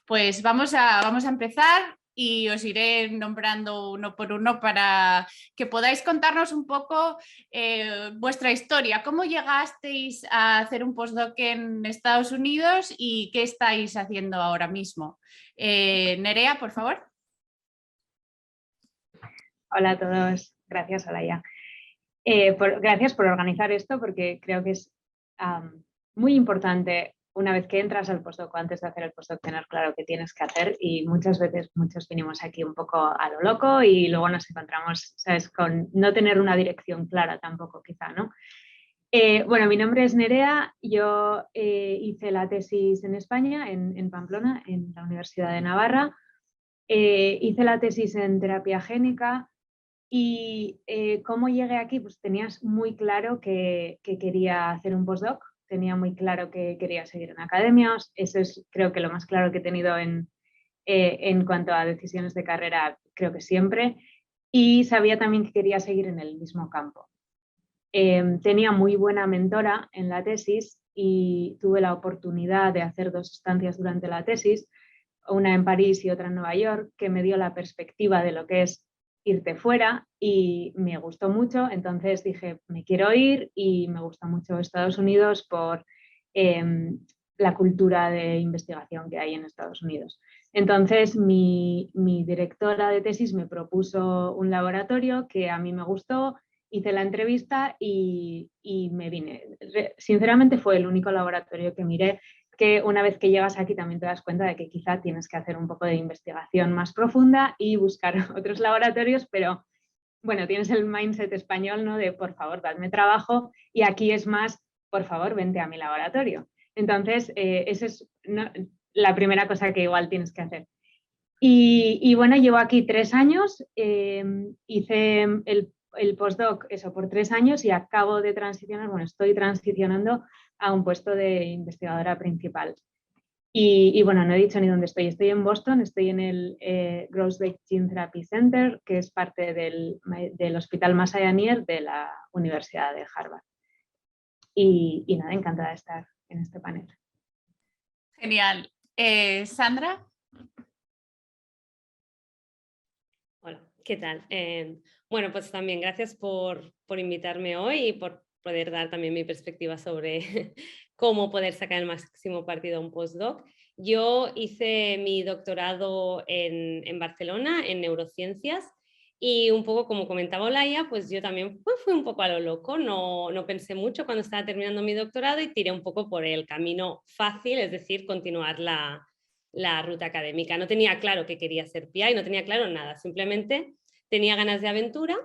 Pues vamos a empezar y os iré nombrando uno por uno para que podáis contarnos un poco vuestra historia. ¿Cómo llegasteis a hacer un postdoc en Estados Unidos y qué estáis haciendo ahora mismo? Nerea, por favor. Hola a todos, gracias Olaya. Gracias por organizar esto porque creo que es muy importante una vez que entras al postdoc o antes de hacer el postdoc tener claro qué tienes que hacer y muchas veces muchos venimos aquí un poco a lo loco y luego nos encontramos, ¿sabes?, con no tener una dirección clara tampoco quizá, ¿no? Bueno, mi nombre es Nerea, yo hice la tesis en España, en Pamplona, en la Universidad de Navarra. Hice la tesis en terapia génica. Y cómo llegué aquí, pues tenías muy claro que quería hacer un postdoc, tenía muy claro que quería seguir en academias, eso es creo que lo más claro que he tenido en cuanto a decisiones de carrera, creo que siempre, y sabía también que quería seguir en el mismo campo. Tenía muy buena mentora en la tesis y tuve la oportunidad de hacer 2 estancias durante la tesis, una en París y otra en Nueva York, que me dio la perspectiva de lo que es irte fuera y me gustó mucho, entonces dije, me quiero ir y me gusta mucho Estados Unidos por la cultura de investigación que hay en Estados Unidos. Entonces mi directora de tesis me propuso un laboratorio que a mí me gustó, hice la entrevista y me vine. Sinceramente fue el único laboratorio que miré, que una vez que llegas aquí también te das cuenta de que quizá tienes que hacer un poco de investigación más profunda y buscar otros laboratorios, pero bueno, tienes el mindset español, ¿no?, de por favor, dadme trabajo, y aquí es más, por favor, vente a mi laboratorio. Entonces, esa es la primera cosa que igual tienes que hacer. Y bueno, llevo aquí 3 años, hice el postdoc eso por 3 años y acabo de transicionar, bueno, estoy transicionando a un puesto de investigadora principal. Y bueno, no he dicho ni dónde estoy. Estoy en Boston, estoy en el Groesbeck Gene Therapy Center, que es parte del Hospital Massachusetts Near de la Universidad de Harvard. Y nada, encantada de estar en este panel. Genial. Sandra. Hola, ¿qué tal? Bueno, pues también gracias por invitarme hoy y por poder dar también mi perspectiva sobre cómo poder sacar el máximo partido a un postdoc. Yo hice mi doctorado en Barcelona en neurociencias y un poco como comentaba Olaya, pues yo también fui un poco a lo loco, no pensé mucho cuando estaba terminando mi doctorado y tiré un poco por el camino fácil, es decir, continuar la ruta académica. No tenía claro que quería ser PI, no tenía claro nada, simplemente tenía ganas de aventura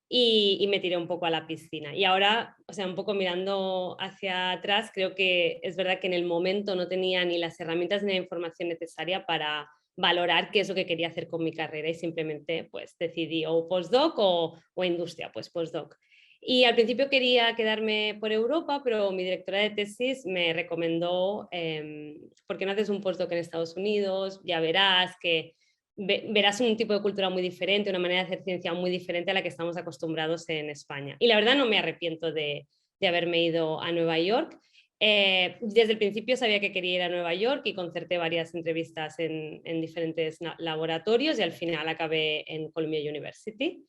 y me tiré un poco a la piscina. Y ahora, o sea, un poco mirando hacia atrás, creo que es verdad que en el momento no tenía ni las herramientas ni la información necesaria para valorar qué es lo que quería hacer con mi carrera y simplemente pues decidí o postdoc o industria, pues postdoc. Y al principio quería quedarme por Europa, pero mi directora de tesis me recomendó, ¿por qué no haces un postdoc en Estados Unidos? Ya verás que verás un tipo de cultura muy diferente, una manera de hacer ciencia muy diferente a la que estamos acostumbrados en España. Y la verdad no me arrepiento de haberme ido a Nueva York. Desde el principio sabía que quería ir a Nueva York y concerté varias entrevistas en diferentes laboratorios y al final acabé en Columbia University.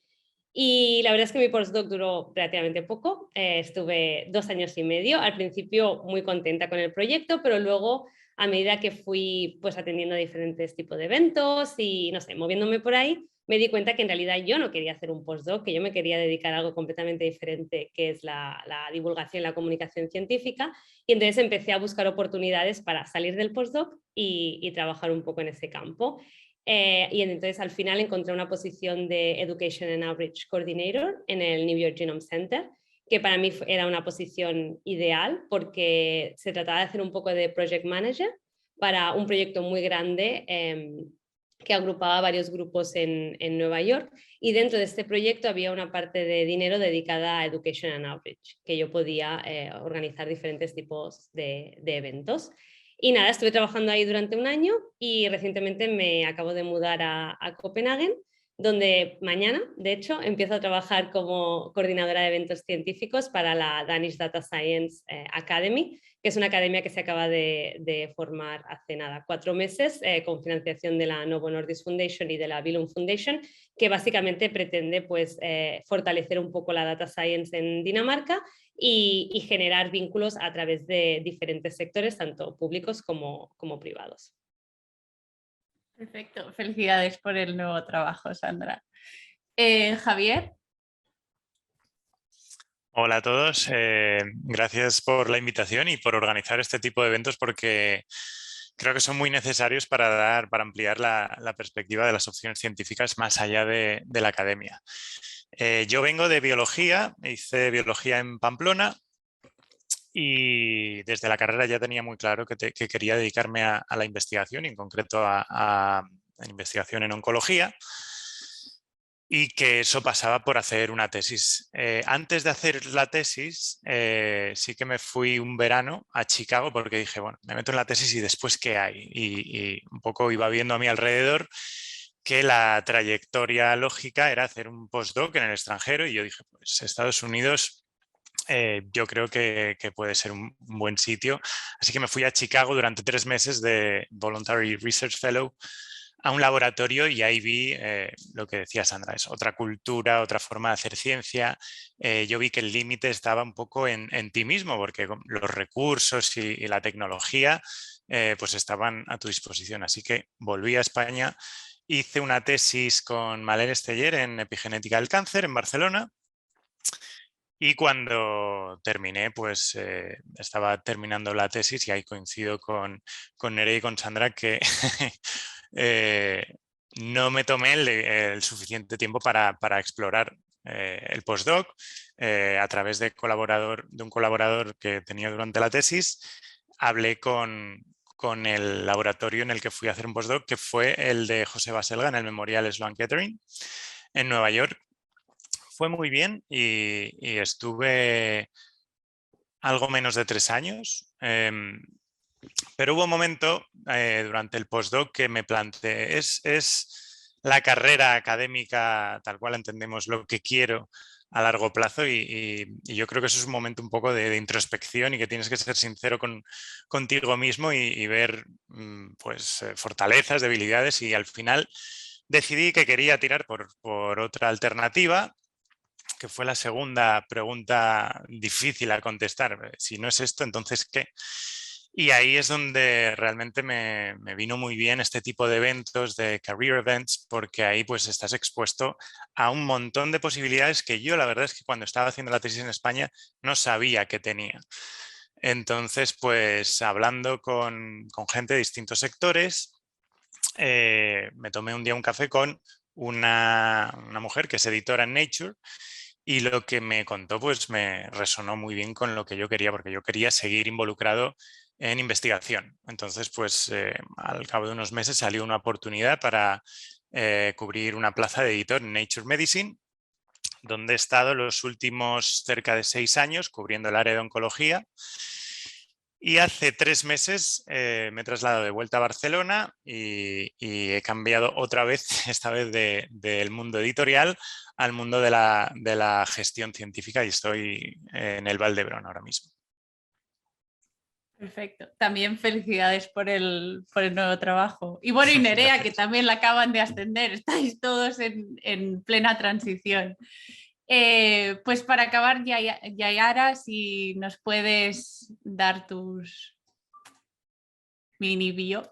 Y la verdad es que mi postdoc duró relativamente poco, estuve 2 años y medio, al principio muy contenta con el proyecto, pero luego a medida que fui pues atendiendo a diferentes tipos de eventos y no sé, moviéndome por ahí, me di cuenta que en realidad yo no quería hacer un postdoc, que yo me quería dedicar a algo completamente diferente, que es la divulgación, la comunicación científica, y entonces empecé a buscar oportunidades para salir del postdoc y trabajar un poco en ese campo. Y entonces al final encontré una posición de Education and Outreach Coordinator en el New York Genome Center, que para mí era una posición ideal porque se trataba de hacer un poco de project manager para un proyecto muy grande que agrupaba varios grupos en Nueva York, y dentro de este proyecto había una parte de dinero dedicada a Education and Outreach, que yo podía organizar diferentes tipos de eventos. Y nada, estuve trabajando ahí durante un año y recientemente me acabo de mudar a Copenhague donde mañana, de hecho, empiezo a trabajar como coordinadora de eventos científicos para la Danish Data Science Academy, que es una academia que se acaba de formar hace nada, 4 meses, con financiación de la Novo Nordisk Foundation y de la Billund Foundation, que básicamente pretende pues, fortalecer un poco la data science en Dinamarca y generar vínculos a través de diferentes sectores, tanto públicos como privados. Perfecto, felicidades por el nuevo trabajo, Sandra. Javier. Hola a todos, gracias por la invitación y por organizar este tipo de eventos porque creo que son muy necesarios para ampliar la perspectiva de las opciones científicas más allá de la academia. Yo vengo de biología, hice biología en Pamplona y desde la carrera ya tenía muy claro que quería dedicarme a la investigación y en concreto a investigación en oncología. Y que eso pasaba por hacer una tesis. Antes de hacer la tesis, sí que me fui un verano a Chicago porque dije, bueno, me meto en la tesis y después ¿qué hay? Y un poco iba viendo a mi alrededor que la trayectoria lógica era hacer un postdoc en el extranjero y yo dije, pues Estados Unidos yo creo que puede ser un buen sitio. Así que me fui a Chicago durante 3 meses de Voluntary Research Fellow a un laboratorio y ahí vi lo que decía Sandra, es otra cultura, otra forma de hacer ciencia. Yo vi que el límite estaba un poco en ti mismo, porque los recursos y la tecnología pues estaban a tu disposición. Así que volví a España, hice una tesis con Malén Esteller en epigenética del cáncer en Barcelona. Y cuando terminé, pues estaba terminando la tesis y ahí coincido con Nerea y con Sandra que no me tomé el suficiente tiempo para explorar el postdoc a través de un colaborador que tenía durante la tesis. Hablé con el laboratorio en el que fui a hacer un postdoc, que fue el de José Baselga en el Memorial Sloan Kettering en Nueva York. Fue muy bien y estuve algo menos de 3 años, pero hubo un momento durante el postdoc que me planteé, ¿es la carrera académica tal cual entendemos lo que quiero a largo plazo? Y yo creo que eso es un momento un poco de introspección y que tienes que ser sincero contigo mismo y ver pues, fortalezas, debilidades, y al final decidí que quería tirar por otra alternativa, que fue la segunda pregunta difícil a contestar. Si no es esto, entonces ¿qué? Y ahí es donde realmente me vino muy bien este tipo de eventos, de career events, porque ahí pues estás expuesto a un montón de posibilidades que yo la verdad es que cuando estaba haciendo la tesis en España no sabía que tenía. Entonces, pues hablando con gente de distintos sectores, me tomé un día un café con una mujer que es editora en Nature. Y lo que me contó pues me resonó muy bien con lo que yo quería, porque yo quería seguir involucrado en investigación. Entonces, pues al cabo de unos meses salió una oportunidad para cubrir una plaza de editor en Nature Medicine, donde he estado los últimos cerca de 6 años cubriendo el área de oncología. Y hace 3 meses me he trasladado de vuelta a Barcelona y he cambiado otra vez, esta vez del mundo editorial al mundo de la gestión científica, y estoy en el Vall d'Hebron ahora mismo. Perfecto. También felicidades por el nuevo trabajo. Y bueno, y Nerea, que también la acaban de ascender. Estáis todos en plena transición. Pues para acabar, Yayara, si nos puedes dar tus mini bio.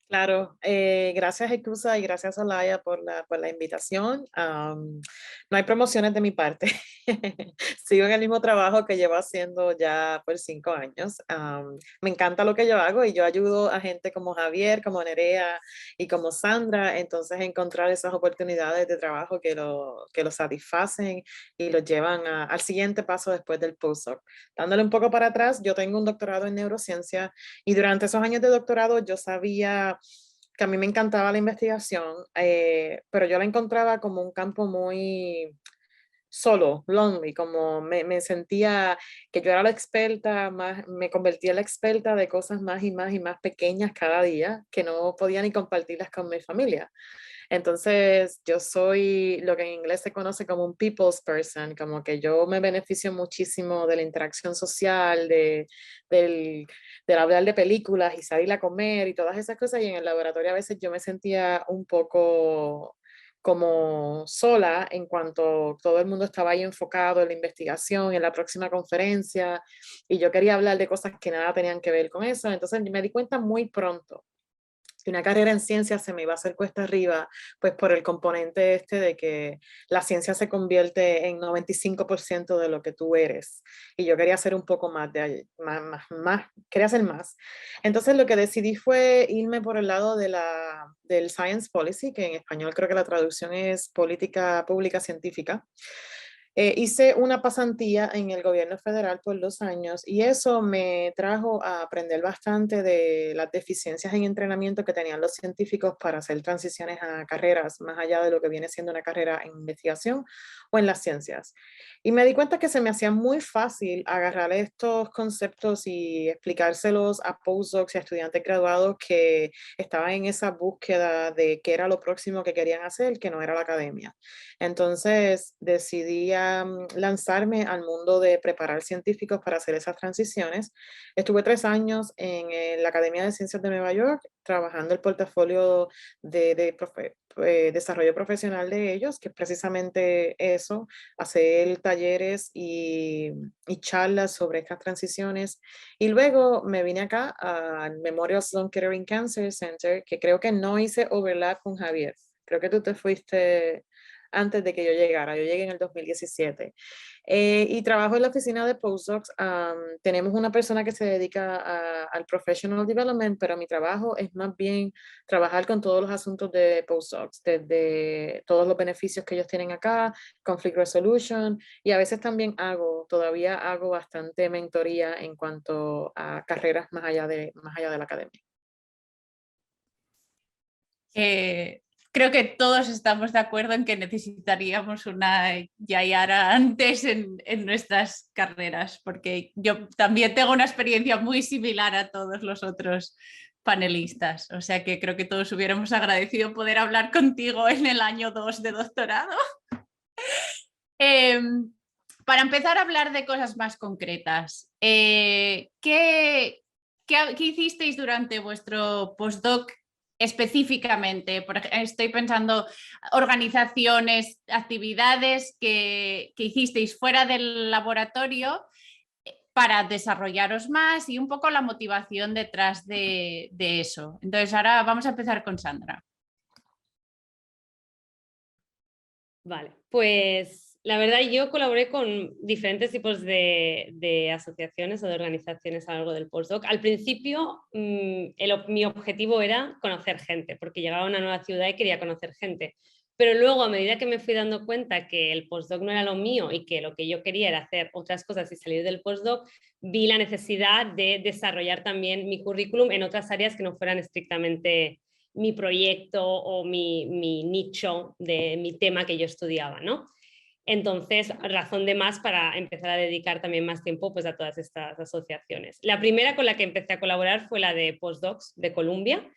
Claro, gracias Ecusa y gracias Olaya por la invitación. No hay promociones de mi parte. Sigo en el mismo trabajo que llevo haciendo ya por 5 años. Me encanta lo que yo hago y yo ayudo a gente como Javier, como Nerea y como Sandra, entonces encontrar esas oportunidades de trabajo que lo satisfacen y los llevan al siguiente paso después del postdoc. Dándole un poco para atrás, yo tengo un doctorado en neurociencia y durante esos años de doctorado yo sabía que a mí me encantaba la investigación, pero yo la encontraba como un campo muy solo, lonely, como me sentía que yo era la experta, me convertía en la experta de cosas más y más y más pequeñas cada día que no podía ni compartirlas con mi familia. Entonces, yo soy lo que en inglés se conoce como un people's person, como que yo me beneficio muchísimo de la interacción social, del hablar de películas y salir a comer y todas esas cosas. Y en el laboratorio a veces yo me sentía un poco como sola en cuanto todo el mundo estaba ahí enfocado en la investigación, en la próxima conferencia, y yo quería hablar de cosas que nada tenían que ver con eso. Entonces me di cuenta muy pronto que una carrera en ciencias se me iba a hacer cuesta arriba, pues por el componente este de que la ciencia se convierte en 95% de lo que tú eres. Y yo quería hacer un poco más quería hacer más. Entonces lo que decidí fue irme por el lado del Science Policy, que en español creo que la traducción es Política Pública Científica. Hice una pasantía en el gobierno federal por 2 años y eso me trajo a aprender bastante de las deficiencias en entrenamiento que tenían los científicos para hacer transiciones a carreras más allá de lo que viene siendo una carrera en investigación o en las ciencias. Y me di cuenta que se me hacía muy fácil agarrar estos conceptos y explicárselos a postdocs y a estudiantes graduados que estaban en esa búsqueda de qué era lo próximo que querían hacer, que no era la academia. Entonces decidí lanzarme al mundo de preparar científicos para hacer esas transiciones. Estuve 3 años en la Academia de Ciencias de Nueva York trabajando el portafolio de desarrollo profesional de ellos, que es precisamente eso, hacer talleres y charlas sobre estas transiciones. Y luego me vine acá al Memorial Sloan Kettering Cancer Center, que creo que no hice overlap con Javier. Creo que tú te fuiste antes de que yo llegara. Yo llegué en el 2017. Y trabajo en la oficina de postdocs. Tenemos una persona que se dedica al professional development, pero mi trabajo es más bien trabajar con todos los asuntos de postdocs, desde todos los beneficios que ellos tienen acá, conflict resolution, y a veces también todavía hago bastante mentoría en cuanto a carreras más allá de la academia. Creo que todos estamos de acuerdo en que necesitaríamos una Yayara antes en nuestras carreras, porque yo también tengo una experiencia muy similar a todos los otros panelistas, o sea que creo que todos hubiéramos agradecido poder hablar contigo en el año 2 de doctorado. Para empezar a hablar de cosas más concretas, ¿qué hicisteis durante vuestro postdoc específicamente? Estoy pensando organizaciones, actividades que hicisteis fuera del laboratorio para desarrollaros más y un poco la motivación detrás de eso. Entonces ahora vamos a empezar con Sandra. Vale, pues la verdad yo colaboré con diferentes tipos de asociaciones o de organizaciones a lo largo del postdoc. Al principio mi objetivo era conocer gente, porque llegaba a una nueva ciudad y quería conocer gente. Pero luego, a medida que me fui dando cuenta que el postdoc no era lo mío y que lo que yo quería era hacer otras cosas y salir del postdoc, vi la necesidad de desarrollar también mi currículum en otras áreas que no fueran estrictamente mi proyecto o mi nicho de mi tema que yo estudiaba, ¿no? Entonces, razón de más para empezar a dedicar también más tiempo pues, a todas estas asociaciones. La primera con la que empecé a colaborar fue la de Postdocs de Columbia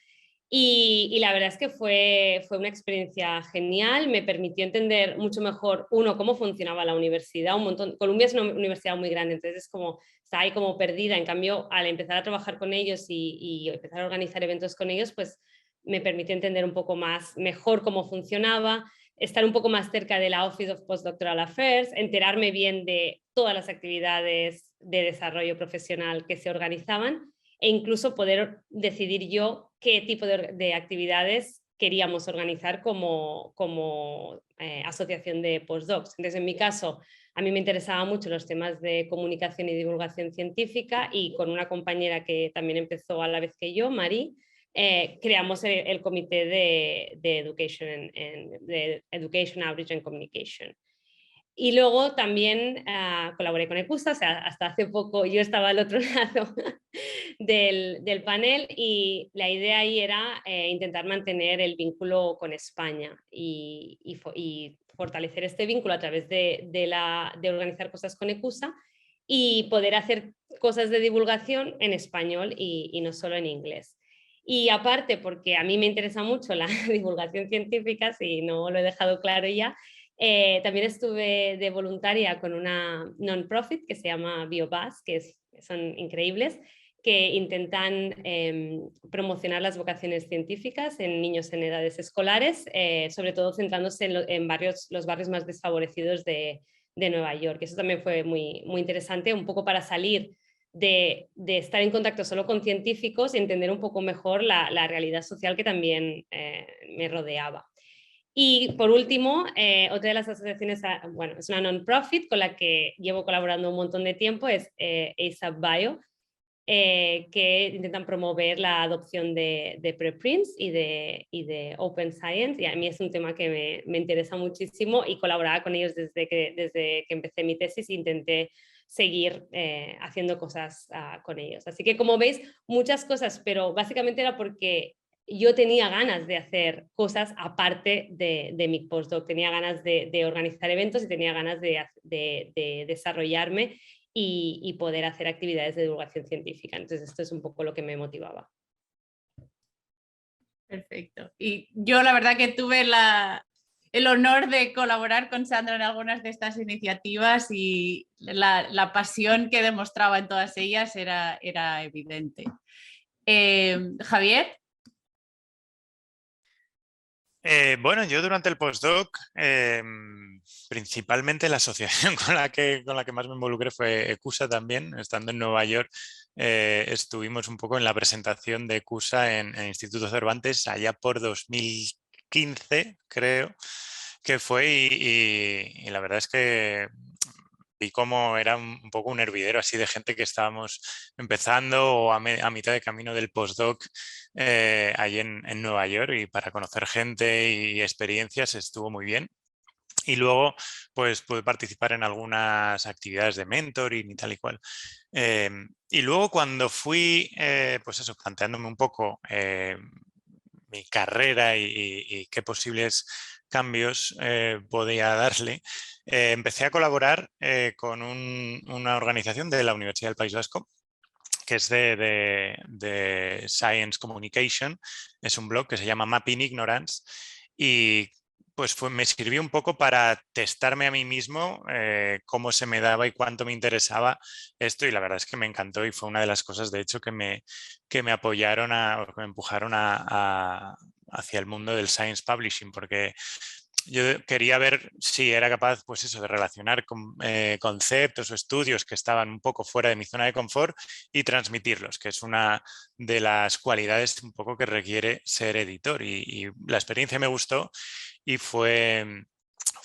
y la verdad es que fue una experiencia genial, me permitió entender mucho mejor, uno, cómo funcionaba la universidad, un montón. Columbia es una universidad muy grande, entonces es como, está ahí como perdida, en cambio, al empezar a trabajar con ellos y empezar a organizar eventos con ellos, pues me permitió entender un poco más, mejor cómo funcionaba, estar un poco más cerca de la Office of Postdoctoral Affairs, enterarme bien de todas las actividades de desarrollo profesional que se organizaban e incluso poder decidir yo qué tipo de actividades queríamos organizar como asociación de postdocs. Entonces, en mi caso, a mí me interesaban mucho los temas de comunicación y divulgación científica y con una compañera que también empezó a la vez que yo, Mari, creamos el comité de Education Outreach and Communication. Y luego también colaboré con ECUSA, o sea, hasta hace poco yo estaba al otro lado del panel, y la idea ahí era intentar mantener el vínculo con España y fortalecer este vínculo a través de organizar cosas con ECUSA y poder hacer cosas de divulgación en español y no solo en inglés. Y aparte, porque a mí me interesa mucho la divulgación científica, si no lo he dejado claro ya, también estuve de voluntaria con una non-profit que se llama BioBus, son increíbles, que intentan promocionar las vocaciones científicas en niños en edades escolares, sobre todo centrándose en los barrios más desfavorecidos de Nueva York. Eso también fue muy, muy interesante, un poco para salir de estar en contacto solo con científicos y entender un poco mejor la realidad social que también me rodeaba. Y por último, otra de las asociaciones, bueno, es una non-profit con la que llevo colaborando un montón de tiempo, es ASAP Bio, que intentan promover la adopción de preprints y de Open Science, y a mí es un tema que me interesa muchísimo, y colaboraba con ellos desde que empecé mi tesis. Intenté seguir haciendo cosas con ellos. Así que, como veis, muchas cosas, pero básicamente era porque yo tenía ganas de hacer cosas aparte de mi postdoc, tenía ganas de organizar eventos y tenía ganas de desarrollarme y poder hacer actividades de divulgación científica. Entonces esto es un poco lo que me motivaba. Perfecto. Y yo la verdad que tuve el honor de colaborar con Sandra en algunas de estas iniciativas, y la pasión que demostraba en todas ellas era evidente. Javier. Bueno, yo durante el postdoc, principalmente la asociación con la que más me involucré fue ECUSA también. Estando en Nueva York, estuvimos un poco en la presentación de ECUSA en Instituto Cervantes allá por 2015, creo que fue, y la verdad es que vi cómo era un poco un hervidero así de gente que estábamos empezando o a mitad de camino del postdoc allí en Nueva York, y para conocer gente y experiencias estuvo muy bien. Y luego, pues pude participar en algunas actividades de mentoring y tal y cual. Y luego cuando fui, pues eso, planteándome un poco mi carrera y qué posibles cambios podía darle, empecé a colaborar con una organización de la Universidad del País Vasco, que es de Science Communication. Es un blog que se llama Mapping Ignorance, y pues me sirvió un poco para testarme a mí mismo cómo se me daba y cuánto me interesaba esto, y la verdad es que me encantó, y fue una de las cosas, de hecho, que me apoyaron o que me empujaron hacia el mundo del Science Publishing, porque yo quería ver si era capaz, pues eso, de relacionar conceptos o estudios que estaban un poco fuera de mi zona de confort y transmitirlos, que es una de las cualidades un poco que requiere ser editor. Y la experiencia me gustó, y fue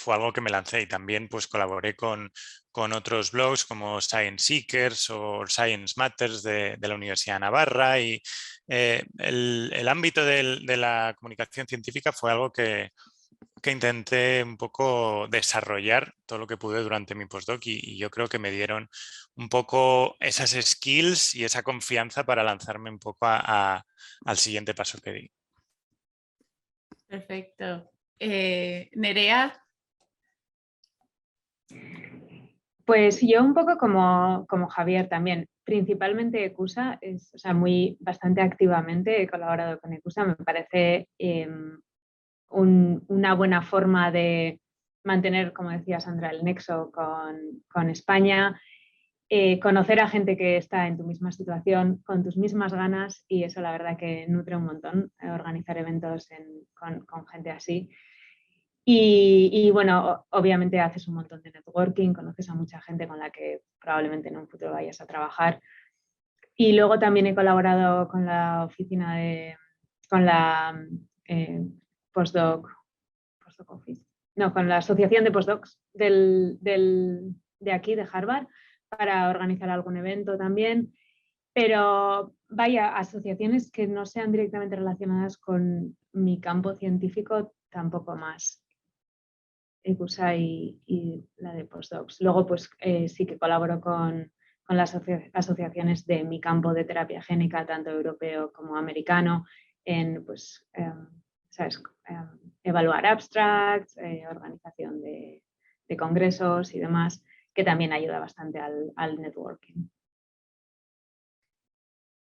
algo que me lancé, y también pues colaboré con otros blogs como Science Seekers o Science Matters de la Universidad de Navarra, y el ámbito de la comunicación científica fue algo que intenté un poco desarrollar todo lo que pude durante mi postdoc, y yo creo que me dieron un poco esas skills y esa confianza para lanzarme un poco al siguiente paso que di. Perfecto. Nerea. Pues yo un poco como Javier también. Principalmente ECUSA, o sea, bastante activamente he colaborado con ECUSA. Me parece una buena forma de mantener, como decía Sandra, el nexo con España, conocer a gente que está en tu misma situación, con tus mismas ganas, y eso la verdad que nutre un montón, organizar eventos con gente así. Y bueno, obviamente haces un montón de networking, conoces a mucha gente con la que probablemente en un futuro vayas a trabajar. Y luego también he colaborado con la oficina con la postdoc office, no, con la asociación de postdocs de aquí, de Harvard, para organizar algún evento también. Pero vaya, asociaciones que no sean directamente relacionadas con mi campo científico, tampoco más. ECUSA y la de postdocs. Luego pues sí que colaboro con las asociaciones de mi campo de terapia génica, tanto europeo como americano, en pues, ¿sabes? Evaluar abstracts, organización de congresos y demás, que también ayuda bastante al networking.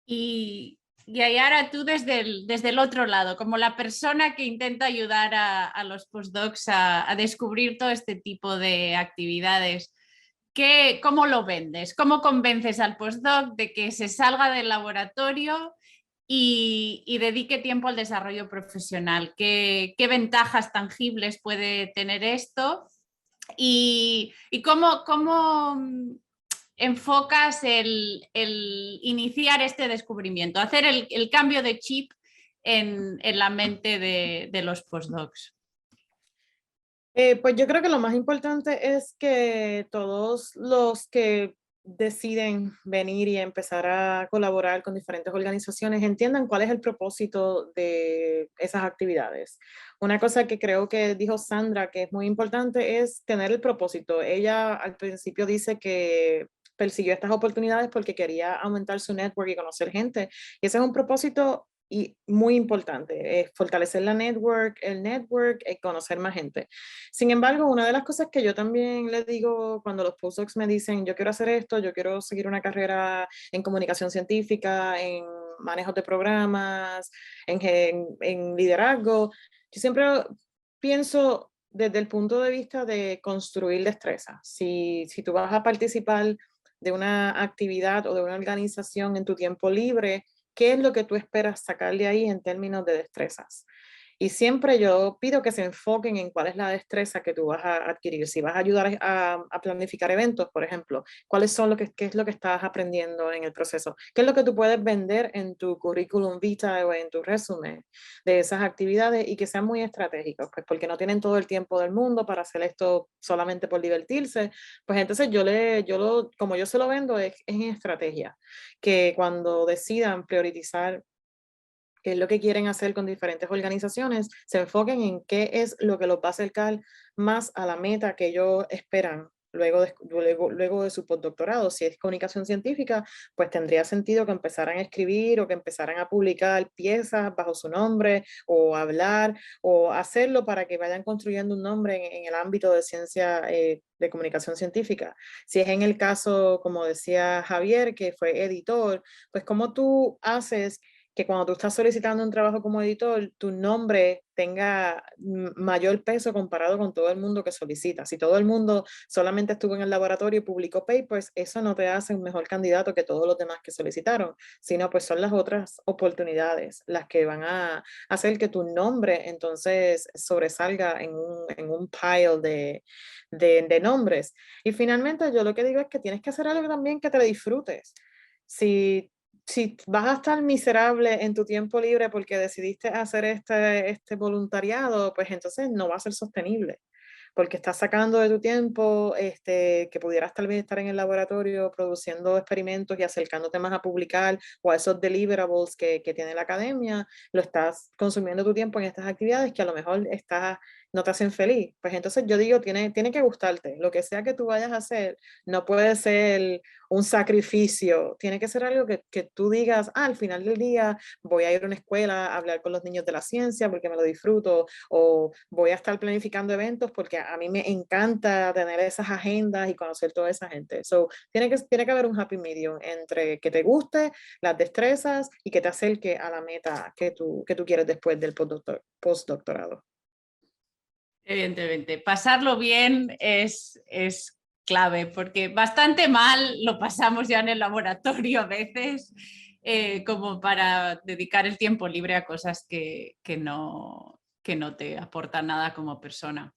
Y Yayara, tú desde el otro lado, como la persona que intenta ayudar a los postdocs a descubrir todo este tipo de actividades, ¿cómo lo vendes? ¿Cómo convences al postdoc de que se salga del laboratorio y dedique tiempo al desarrollo profesional? ¿Qué ventajas tangibles puede tener esto? ¿Y cómo enfocas el iniciar este descubrimiento, hacer el cambio de chip en la mente de los postdocs? Pues yo creo que lo más importante es que todos los que deciden venir y empezar a colaborar con diferentes organizaciones entiendan cuál es el propósito de esas actividades. Una cosa que creo que dijo Sandra que es muy importante es tener el propósito. Ella al principio dice que persiguió estas oportunidades porque quería aumentar su network y conocer gente. Y ese es un propósito y muy importante, fortalecer la network, conocer más gente. Sin embargo, una de las cosas que yo también les digo cuando los postdocs me dicen, yo quiero hacer esto, yo quiero seguir una carrera en comunicación científica, en manejo de programas, en liderazgo, yo siempre pienso desde el punto de vista de construir destrezas. Si tú vas a participar de una actividad o de una organización en tu tiempo libre, ¿qué es lo que tú esperas sacarle ahí en términos de destrezas? Y siempre yo pido que se enfoquen en cuál es la destreza que tú vas a adquirir. Si vas a ayudar a planificar eventos, por ejemplo, qué es lo que estás aprendiendo en el proceso, qué es lo que tú puedes vender en tu currículum vitae o en tu resumen de esas actividades y que sean muy estratégicos, pues porque no tienen todo el tiempo del mundo para hacer esto solamente por divertirse. Pues entonces como yo se lo vendo es en estrategia, que cuando decidan priorizar qué es lo que quieren hacer con diferentes organizaciones, se enfoquen en qué es lo que los va a acercar más a la meta que ellos esperan luego de su postdoctorado. Si es comunicación científica, pues tendría sentido que empezaran a escribir o que empezaran a publicar piezas bajo su nombre o hablar o hacerlo para que vayan construyendo un nombre en el ámbito de ciencia de comunicación científica. Si es en el caso, como decía Javier, que fue editor, pues cómo tú haces que cuando tú estás solicitando un trabajo como editor, tu nombre tenga mayor peso comparado con todo el mundo que solicita. Si todo el mundo solamente estuvo en el laboratorio y publicó papers, eso no te hace un mejor candidato que todos los demás que solicitaron, sino pues son las otras oportunidades las que van a hacer que tu nombre entonces sobresalga en un pile de nombres. Y finalmente yo lo que digo es que tienes que hacer algo también que te disfrutes. Si vas a estar miserable en tu tiempo libre porque decidiste hacer este voluntariado, pues entonces no va a ser sostenible, porque estás sacando de tu tiempo que pudieras tal vez estar en el laboratorio produciendo experimentos y acercándote más a publicar o a esos deliverables que tiene la academia, lo estás consumiendo tu tiempo en estas actividades que a lo mejor no te hacen feliz. Pues entonces yo digo, tiene que gustarte. Lo que sea que tú vayas a hacer, no puede ser un sacrificio. Tiene que ser algo que tú digas, al final del día voy a ir a una escuela a hablar con los niños de la ciencia porque me lo disfruto, o voy a estar planificando eventos porque a mí me encanta tener esas agendas y conocer toda esa gente. So, tiene que haber un happy medium entre que te guste, las destrezas y que te acerque a la meta que tú quieres después del postdoctorado. Evidentemente, pasarlo bien es clave, porque bastante mal lo pasamos ya en el laboratorio a veces, como para dedicar el tiempo libre a cosas que no te aportan nada como persona.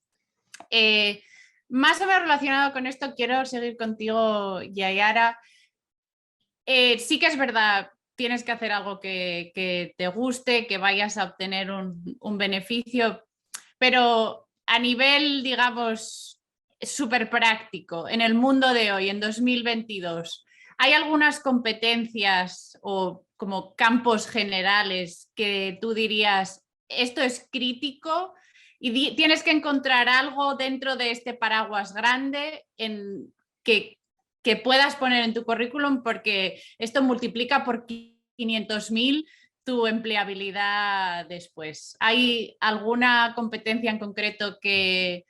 Más o menos relacionado con esto, quiero seguir contigo, Yayara. Sí que es verdad, tienes que hacer algo que te guste, que vayas a obtener un beneficio, pero a nivel, digamos, súper práctico, en el mundo de hoy, en 2022, ¿hay algunas competencias o como campos generales que tú dirías esto es crítico y tienes que encontrar algo dentro de este paraguas grande que puedas poner en tu currículum, porque esto multiplica por 500.000 tu empleabilidad después. ¿Hay alguna competencia en concreto que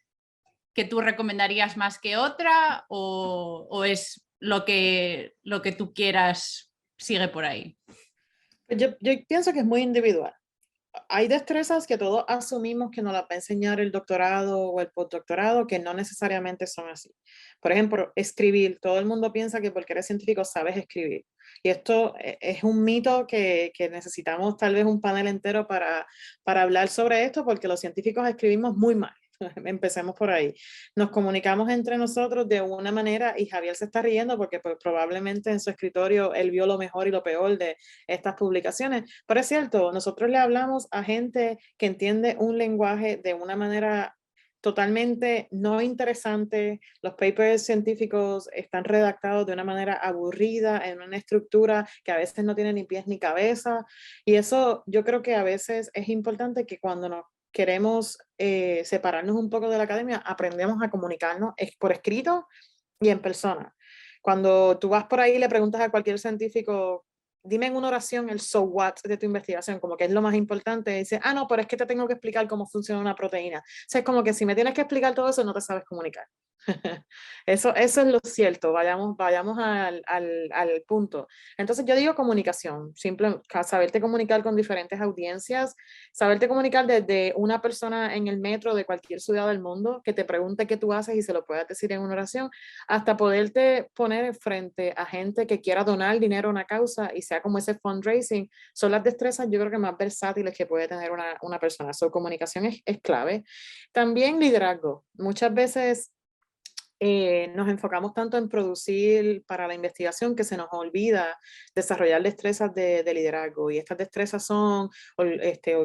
tú recomendarías más que otra, o es lo que tú quieras, sigue por ahí? Yo pienso que es muy individual. Hay destrezas que todos asumimos que nos las va a enseñar el doctorado o el postdoctorado, que no necesariamente son así. Por ejemplo, escribir. Todo el mundo piensa que porque eres científico sabes escribir. Y esto es un mito que necesitamos tal vez un panel entero para hablar sobre esto, porque los científicos escribimos muy mal. Empecemos por ahí. Nos comunicamos entre nosotros de una manera, y Javier se está riendo porque pues, probablemente en su escritorio él vio lo mejor y lo peor de estas publicaciones, pero es cierto, nosotros le hablamos a gente que entiende un lenguaje de una manera totalmente no interesante. Los papers científicos están redactados de una manera aburrida, en una estructura que a veces no tiene ni pies ni cabeza, y eso yo creo que a veces es importante que cuando nos queremos separarnos un poco de la academia, aprendemos a comunicarnos por escrito y en persona. Cuando tú vas por ahí y le preguntas a cualquier científico, dime en una oración el so what de tu investigación, como que es lo más importante, y dice, ah, no, pero es que te tengo que explicar cómo funciona una proteína. O sea, es como que si me tienes que explicar todo eso, no te sabes comunicar. Eso es lo cierto, vayamos al punto. Entonces yo digo comunicación, simple, saberte comunicar con diferentes audiencias, saberte comunicar desde una persona en el metro de cualquier ciudad del mundo que te pregunte qué tú haces y se lo puedas decir en una oración, hasta poderte poner frente a gente que quiera donar dinero a una causa y sea como ese fundraising, son las destrezas yo creo que más versátiles que puede tener una persona. Su comunicación es clave. También liderazgo. Muchas veces nos enfocamos tanto en producir para la investigación que se nos olvida desarrollar destrezas de liderazgo. Y estas destrezas son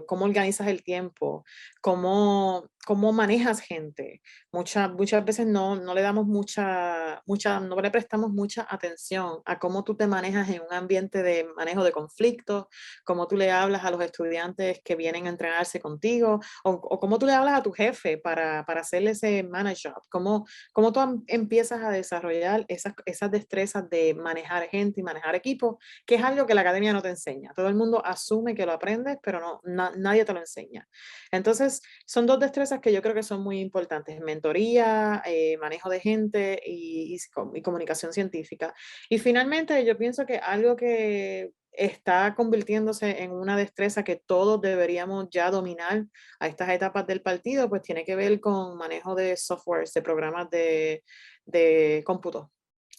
cómo organizas el tiempo, cómo manejas gente. Muchas veces no le damos no le prestamos mucha atención a cómo tú te manejas en un ambiente de manejo de conflictos, cómo tú le hablas a los estudiantes que vienen a entrenarse contigo, o cómo tú le hablas a tu jefe para hacerle ese manage up, cómo tú empiezas a desarrollar esas destrezas de manejar gente y manejar equipos, que es algo que la academia no te enseña. Todo el mundo asume que lo aprendes, pero nadie te lo enseña. Entonces, son dos destrezas que yo creo que son muy importantes: mentoría, manejo de gente y comunicación científica. Y finalmente, yo pienso que algo que está convirtiéndose en una destreza que todos deberíamos ya dominar a estas etapas del partido, pues tiene que ver con manejo de softwares, de programas de cómputo.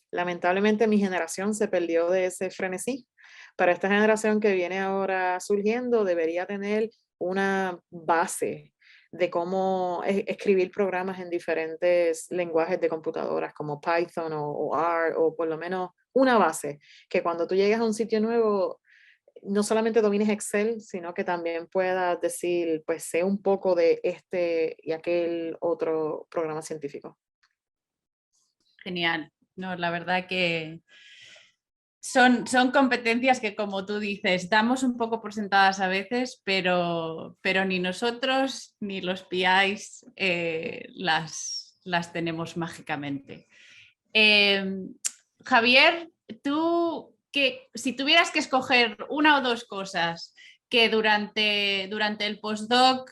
Lamentablemente mi generación se perdió de ese frenesí, pero esta generación que viene ahora surgiendo debería tener una base de cómo escribir programas en diferentes lenguajes de computadoras como Python o R, o por lo menos una base, que cuando tú llegas a un sitio nuevo no solamente domines Excel, sino que también puedas decir, pues sé un poco de este y aquel otro programa científico. Genial. No, la verdad que son competencias que, como tú dices, damos un poco por sentadas a veces, pero ni nosotros ni los PIs las tenemos mágicamente. Javier, tú, si tuvieras que escoger una o dos cosas que durante el postdoc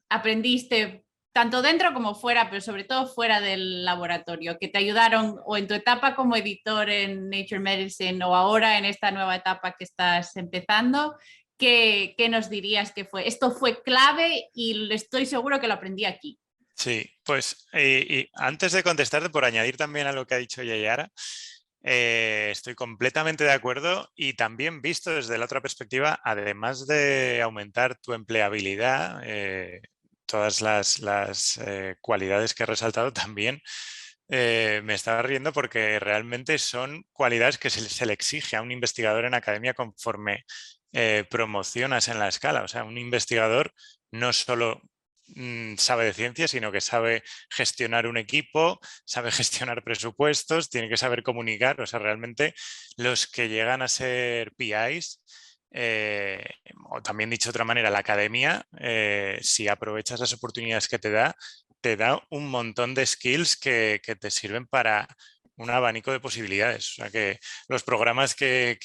aprendiste, tanto dentro como fuera, pero sobre todo fuera del laboratorio, que te ayudaron o en tu etapa como editor en Nature Medicine o ahora en esta nueva etapa que estás empezando, ¿qué nos dirías que fue? Esto fue clave y estoy seguro que lo aprendí aquí. Sí, pues y antes de contestarte, por añadir también a lo que ha dicho Yayara, estoy completamente de acuerdo, y también visto desde la otra perspectiva, además de aumentar tu empleabilidad, todas las cualidades que he resaltado también, me estaba riendo porque realmente son cualidades que se le exige a un investigador en academia conforme promocionas en la escala. O sea, un investigador no solo sabe de ciencia, sino que sabe gestionar un equipo, sabe gestionar presupuestos, tiene que saber comunicar. O sea, realmente los que llegan a ser PIs o también dicho de otra manera, la academia, si aprovechas las oportunidades que te da un montón de skills que te sirven para un abanico de posibilidades. O sea que los programas que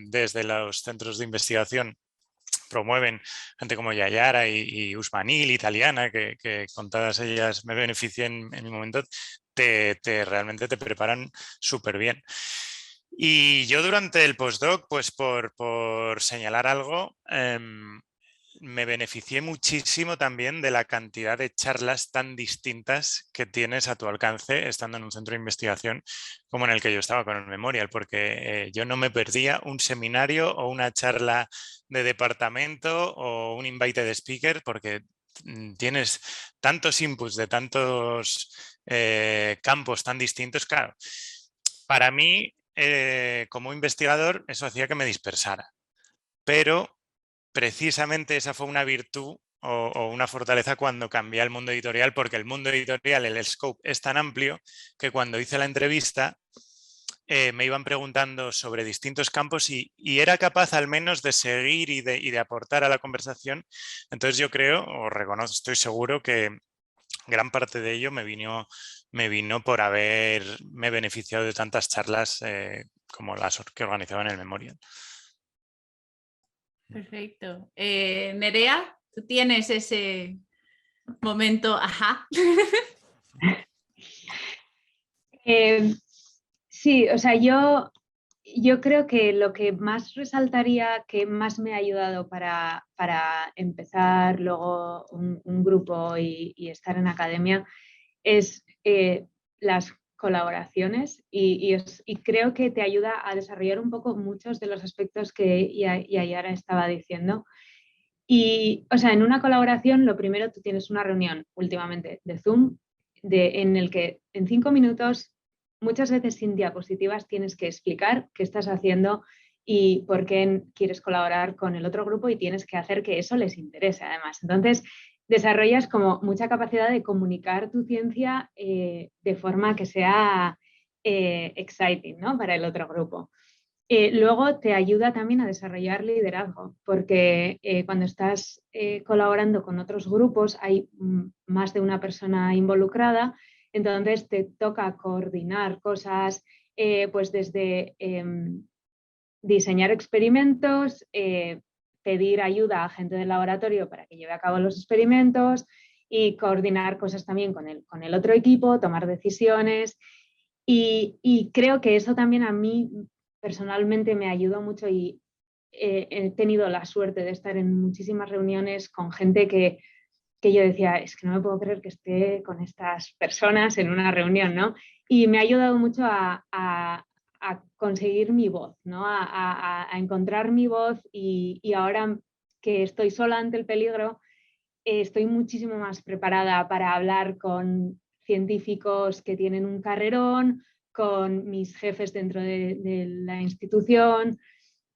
desde los centros de investigación promueven gente como Yayara y Usmanil, italiana, que con todas ellas me beneficié en mi momento, realmente te preparan súper bien. Y yo durante el postdoc, pues por señalar algo, me beneficié muchísimo también de la cantidad de charlas tan distintas que tienes a tu alcance estando en un centro de investigación como en el que yo estaba con el Memorial, porque yo no me perdía un seminario o una charla de departamento o un invited speaker, porque tienes tantos inputs de tantos campos tan distintos. Claro, para mí, como investigador, eso hacía que me dispersara, pero precisamente esa fue una virtud o una fortaleza cuando cambié al mundo editorial, porque el mundo editorial, el scope es tan amplio que cuando hice la entrevista me iban preguntando sobre distintos campos y era capaz al menos de seguir y de aportar a la conversación. Entonces yo creo, o reconozco, estoy seguro que gran parte de ello me vino por haberme beneficiado de tantas charlas como las que organizaba en el Memorial. Perfecto. Nerea, ¿tú tienes ese momento? Ajá. Sí, o sea, yo creo que lo que más resaltaría, que más me ha ayudado para empezar luego un grupo y estar en academia, es las colaboraciones y creo que te ayuda a desarrollar un poco muchos de los aspectos que Yayara estaba diciendo. Y, o sea, en una colaboración, lo primero, tú tienes una reunión últimamente de Zoom en el que en 5 minutos, muchas veces sin diapositivas, tienes que explicar qué estás haciendo y por qué quieres colaborar con el otro grupo y tienes que hacer que eso les interese además. Entonces, desarrollas como mucha capacidad de comunicar tu ciencia de forma que sea exciting, ¿no? Para el otro grupo. Luego te ayuda también a desarrollar liderazgo, porque cuando estás colaborando con otros grupos hay más de una persona involucrada, entonces te toca coordinar cosas, pues desde diseñar experimentos, pedir ayuda a gente del laboratorio para que lleve a cabo los experimentos y coordinar cosas también con el otro equipo, tomar decisiones. Y creo que eso también a mí personalmente me ayudó mucho y he tenido la suerte de estar en muchísimas reuniones con gente que yo decía, es que no me puedo creer que esté con estas personas en una reunión, ¿no? Y me ha ayudado mucho a conseguir mi voz, ¿no? A encontrar mi voz y ahora que estoy sola ante el peligro, estoy muchísimo más preparada para hablar con científicos que tienen un carrerón, con mis jefes dentro de la institución.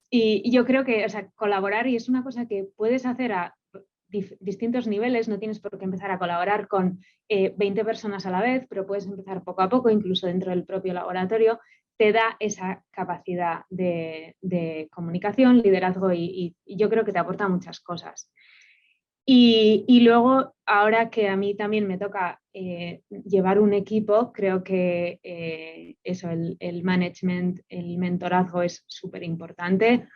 Y yo creo que, o sea, colaborar, y es una cosa que puedes hacer a distintos niveles, no tienes por qué empezar a colaborar con 20 personas a la vez, pero puedes empezar poco a poco, incluso dentro del propio laboratorio, te da esa capacidad de comunicación, liderazgo y yo creo que te aporta muchas cosas. Y luego, ahora que a mí también me toca llevar un equipo, creo que eso, el management, el mentorazgo es súper importante.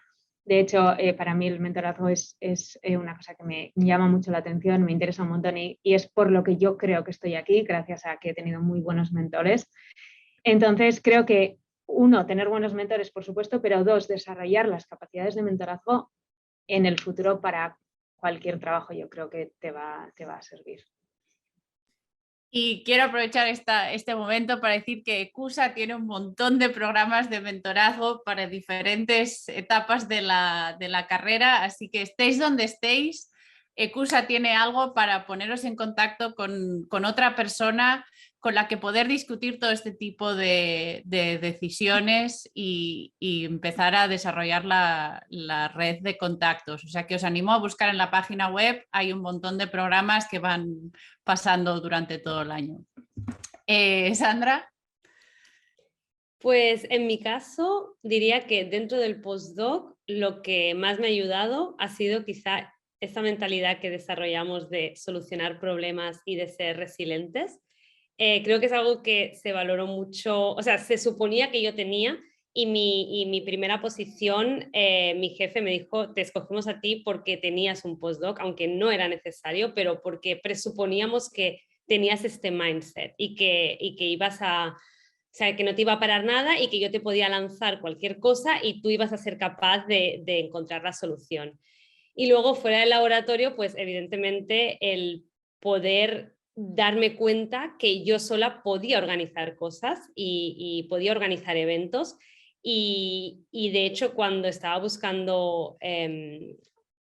De hecho, para mí el mentorazgo es una cosa que me llama mucho la atención, me interesa un montón y es por lo que yo creo que estoy aquí, gracias a que he tenido muy buenos mentores. Entonces, creo que uno, tener buenos mentores, por supuesto, pero dos, desarrollar las capacidades de mentorazgo en el futuro para cualquier trabajo yo creo que te va a servir. Y quiero aprovechar este momento para decir que ECUSA tiene un montón de programas de mentorazgo para diferentes etapas de la carrera, así que estéis donde estéis, ECUSA tiene algo para poneros en contacto con otra persona con la que poder discutir todo este tipo de decisiones y empezar a desarrollar la red de contactos. O sea que os animo a buscar en la página web, hay un montón de programas que van pasando durante todo el año. Sandra. Pues en mi caso diría que dentro del postdoc lo que más me ha ayudado ha sido quizá esta mentalidad que desarrollamos de solucionar problemas y de ser resilientes. Creo que es algo que se valoró mucho, o sea, se suponía que yo tenía, y mi primera posición, mi jefe me dijo, te escogimos a ti porque tenías un postdoc, aunque no era necesario, pero porque presuponíamos que tenías este mindset y que ibas a, o sea, que no te iba a parar nada y que yo te podía lanzar cualquier cosa y tú ibas a ser capaz de encontrar la solución. Y luego fuera del laboratorio, pues evidentemente el poder darme cuenta que yo sola podía organizar cosas y podía organizar eventos. Y de hecho, cuando estaba buscando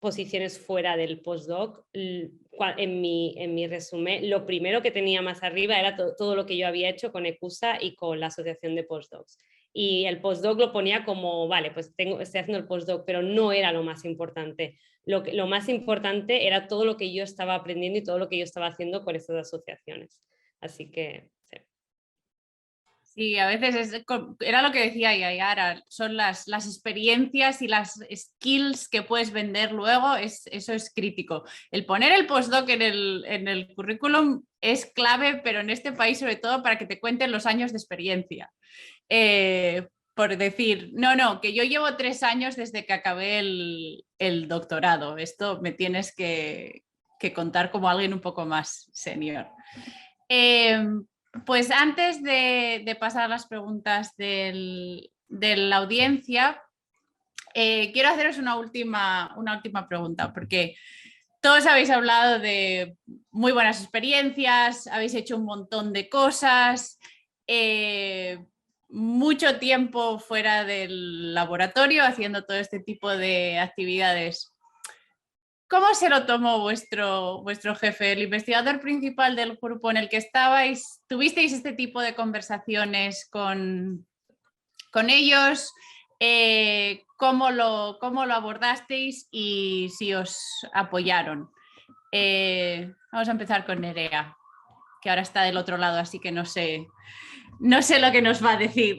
posiciones fuera del postdoc, en mi resumen, lo primero que tenía más arriba era todo lo que yo había hecho con ECUSA y con la Asociación de Postdocs. Y el postdoc lo ponía como, vale, pues estoy haciendo el postdoc, pero no era lo más importante. Lo más importante era todo lo que yo estaba aprendiendo y todo lo que yo estaba haciendo con estas asociaciones. Así que, sí. Sí, a veces era lo que decía Yayara, son las experiencias y las skills que puedes vender luego, eso es crítico. El poner el postdoc en el currículum es clave, pero en este país sobre todo para que te cuenten los años de experiencia. Por decir, no, que yo llevo 3 años desde que acabé el doctorado, esto me tienes que contar como alguien un poco más senior. Pues antes de pasar a las preguntas de la audiencia, quiero haceros una última pregunta, porque todos habéis hablado de muy buenas experiencias, habéis hecho un montón de cosas, mucho tiempo fuera del laboratorio haciendo todo este tipo de actividades. ¿Cómo se lo tomó vuestro jefe, el investigador principal del grupo en el que estabais? ¿Tuvisteis este tipo de conversaciones con ellos? ¿Cómo lo abordasteis y si os apoyaron? Vamos a empezar con Nerea, que ahora está del otro lado, así que no sé lo que nos va a decir.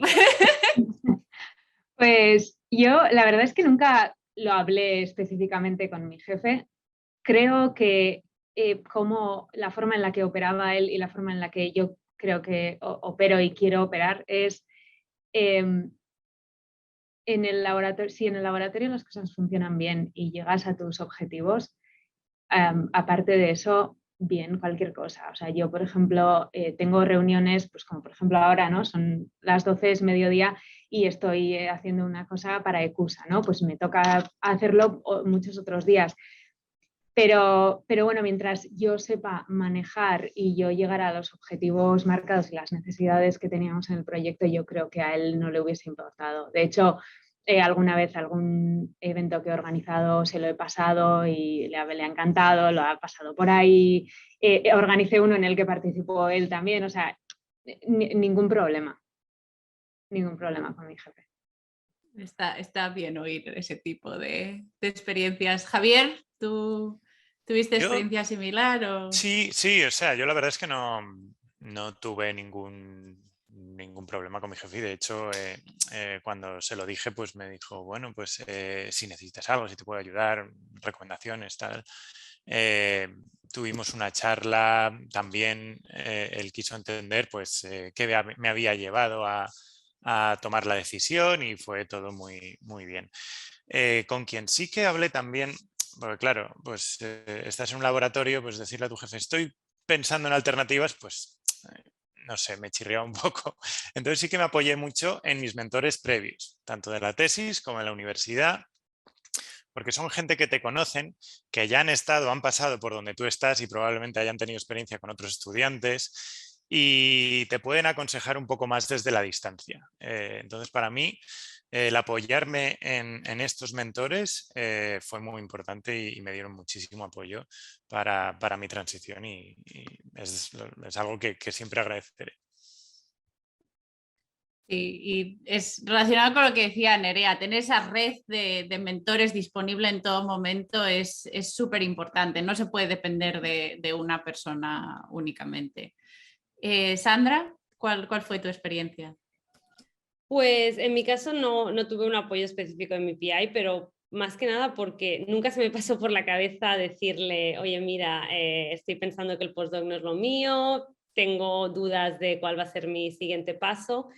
Pues yo la verdad es que nunca lo hablé específicamente con mi jefe. Creo que como la forma en la que operaba él y la forma en la que yo creo que opero y quiero operar es en el laboratorio, si en el laboratorio las cosas funcionan bien y llegas a tus objetivos, aparte de eso, bien, cualquier cosa. O sea, yo, por ejemplo, tengo reuniones, pues como por ejemplo ahora, ¿no? Son las 12, es mediodía y estoy haciendo una cosa para ECUSA, ¿no? Pues me toca hacerlo muchos otros días. Pero bueno, mientras yo sepa manejar y yo llegar a los objetivos marcados y las necesidades que teníamos en el proyecto, yo creo que a él no le hubiese importado. De hecho, alguna vez algún evento que he organizado se lo he pasado y le ha encantado, lo ha pasado por ahí. Organicé uno en el que participó él también, o sea, ningún problema. Ningún problema con mi jefe. Está bien oír ese tipo de experiencias. Javier, ¿tú tuviste experiencia similar? O... Sí, o sea, yo la verdad es que no tuve ningún problema con mi jefe. De hecho, cuando se lo dije, pues me dijo, bueno, pues si necesitas algo, si te puedo ayudar, recomendaciones, tal. Tuvimos una charla, también él quiso entender pues qué me había llevado a tomar la decisión y fue todo muy, muy bien. Con quien sí que hablé también, porque claro, pues estás en un laboratorio, pues decirle a tu jefe, estoy pensando en alternativas, pues no sé, me chirriaba un poco. Entonces sí que me apoyé mucho en mis mentores previos, tanto de la tesis como en la universidad, porque son gente que te conocen, que ya han estado, han pasado por donde tú estás y probablemente hayan tenido experiencia con otros estudiantes y te pueden aconsejar un poco más desde la distancia. Entonces, para mí, el apoyarme en estos mentores fue muy importante y me dieron muchísimo apoyo para mi transición y es algo que siempre agradeceré. Y es relacionado con lo que decía Nerea, tener esa red de mentores disponible en todo momento es súper importante, no se puede depender de una persona únicamente. Sandra, ¿cuál fue tu experiencia? Pues en mi caso no tuve un apoyo específico en mi PI, pero más que nada porque nunca se me pasó por la cabeza decirle, oye, mira, estoy pensando que el postdoc no es lo mío, tengo dudas de cuál va a ser mi siguiente paso.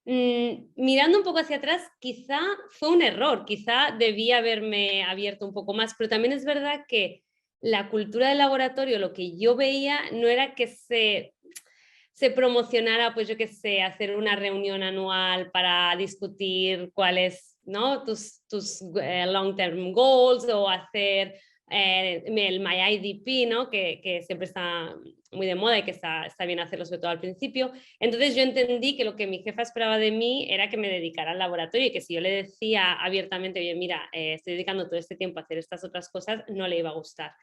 Mirando un poco hacia atrás, quizá fue un error, quizá debía haberme abierto un poco más, pero también es verdad que la cultura del laboratorio, lo que yo veía no era que se promocionara, pues yo qué sé, hacer una reunión anual para discutir cuáles, ¿no? tus long-term goals, o hacer el MyIDP, ¿no? Que siempre está muy de moda y que está bien hacerlo, sobre todo al principio. Entonces yo entendí que lo que mi jefa esperaba de mí era que me dedicara al laboratorio, y que si yo le decía abiertamente, oye, mira, estoy dedicando todo este tiempo a hacer estas otras cosas, no le iba a gustar.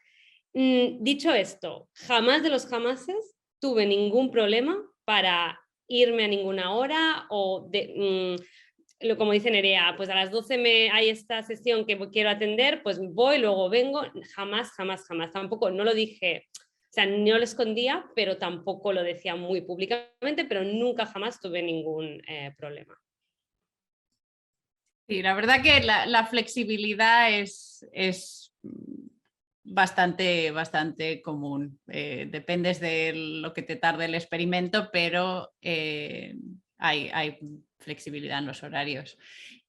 Dicho esto, jamás de los jamases tuve ningún problema para irme a ninguna hora o como dice Nerea, pues a las 12 hay esta sesión que quiero atender, pues voy, luego vengo. Jamás, jamás, jamás. Tampoco, no lo dije, o sea, no lo escondía, pero tampoco lo decía muy públicamente, pero nunca jamás tuve ningún problema. Sí, la verdad que la flexibilidad es bastante común. Dependes de lo que te tarde el experimento, pero hay flexibilidad en los horarios.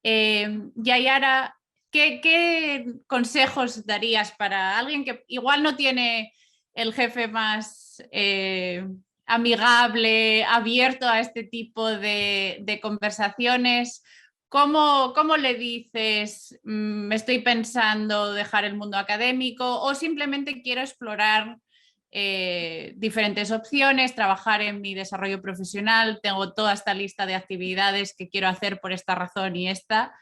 Yayara, ¿qué consejos darías para alguien que igual no tiene el jefe más amigable, abierto a este tipo de conversaciones? ¿Cómo le dices, estoy pensando dejar el mundo académico, o simplemente quiero explorar diferentes opciones, trabajar en mi desarrollo profesional, tengo toda esta lista de actividades que quiero hacer por esta razón y esta?